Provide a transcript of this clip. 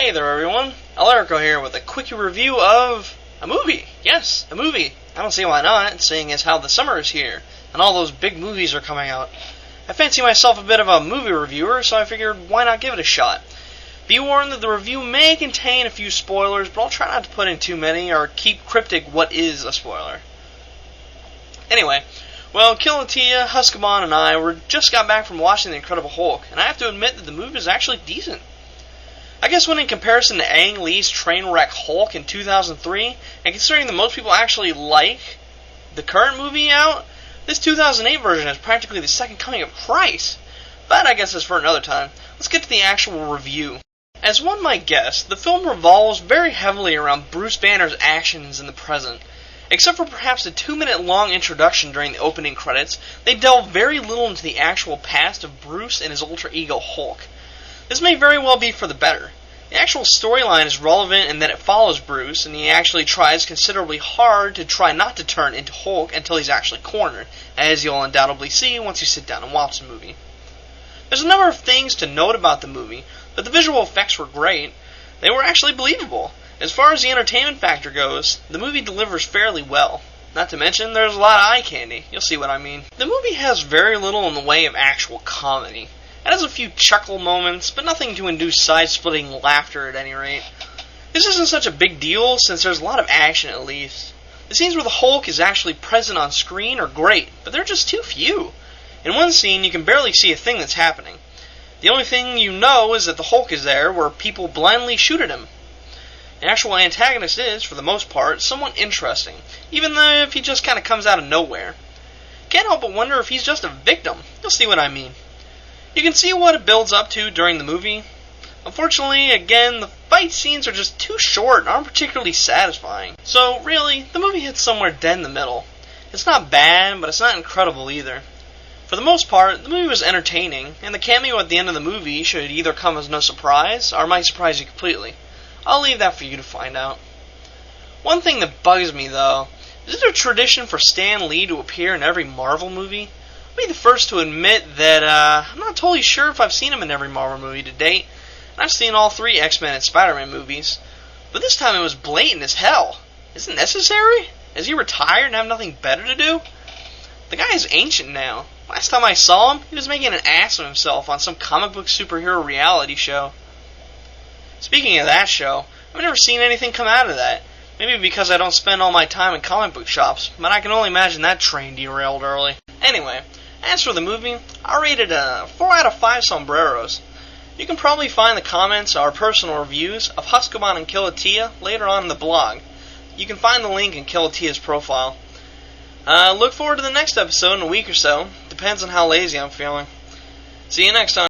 Hey there everyone, Alerico here with a quickie review of a movie. Yes, a movie. I don't see why not, seeing as how the summer is here, and all those big movies are coming out. I fancy myself a bit of a movie reviewer, so I figured why not give it a shot. Be warned that the review may contain a few spoilers, but I'll try not to put in too many, or keep cryptic what is a spoiler. Anyway, well, Killatia, Huskaban, and I just got back from watching The Incredible Hulk, and I have to admit that the movie is actually decent. I guess when in comparison to Ang Lee's train wreck Hulk in 2003, and considering that most people actually like the current movie out, this 2008 version is practically the second coming of Christ. But I guess that's for another time. Let's get to the actual review. As one might guess, the film revolves very heavily around Bruce Banner's actions in the present. Except for perhaps a 2-minute long introduction during the opening credits, they delve very little into the actual past of Bruce and his alter ego Hulk. This may very well be for the better. The actual storyline is relevant in that it follows Bruce, and he actually tries considerably hard to try not to turn into Hulk until he's actually cornered, as you'll undoubtedly see once you sit down and watch the movie. There's a number of things to note about the movie, but the visual effects were great. They were actually believable. As far as the entertainment factor goes, the movie delivers fairly well. Not to mention, there's a lot of eye candy. You'll see what I mean. The movie has very little in the way of actual comedy. It has a few chuckle moments, but nothing to induce side-splitting laughter at any rate. This isn't such a big deal, since there's a lot of action at least. The scenes where the Hulk is actually present on screen are great, but they're just too few. In one scene, you can barely see a thing that's happening. The only thing you know is that the Hulk is there, where people blindly shoot at him. The actual antagonist is, for the most part, somewhat interesting, even if he just kind of comes out of nowhere. Can't help but wonder if he's just a victim. You'll see what I mean. You can see what it builds up to during the movie. Unfortunately, again, the fight scenes are just too short and aren't particularly satisfying. So, really, the movie hits somewhere dead in the middle. It's not bad, but it's not incredible either. For the most part, the movie was entertaining, and the cameo at the end of the movie should either come as no surprise, or might surprise you completely. I'll leave that for you to find out. One thing that bugs me, though, is it a tradition for Stan Lee to appear in every Marvel movie? I'll be the first to admit that I'm not totally sure if I've seen him in every Marvel movie to date, and I've seen all 3 X-Men and Spider-Man movies, but this time it was blatant as hell. Is it necessary? Is he retired and have nothing better to do? The guy is ancient now. Last time I saw him, he was making an ass of himself on some comic book superhero reality show. Speaking of that show, I've never seen anything come out of that. Maybe because I don't spend all my time in comic book shops, but I can only imagine that train derailed early. Anyway, as for the movie, I rated a 4 out of 5 sombreros. You can probably find the comments or personal reviews of Huskaban and Killatia later on in the blog. You can find the link in Killatia's profile. Look forward to the next episode in a week or so. Depends on how lazy I'm feeling. See you next time.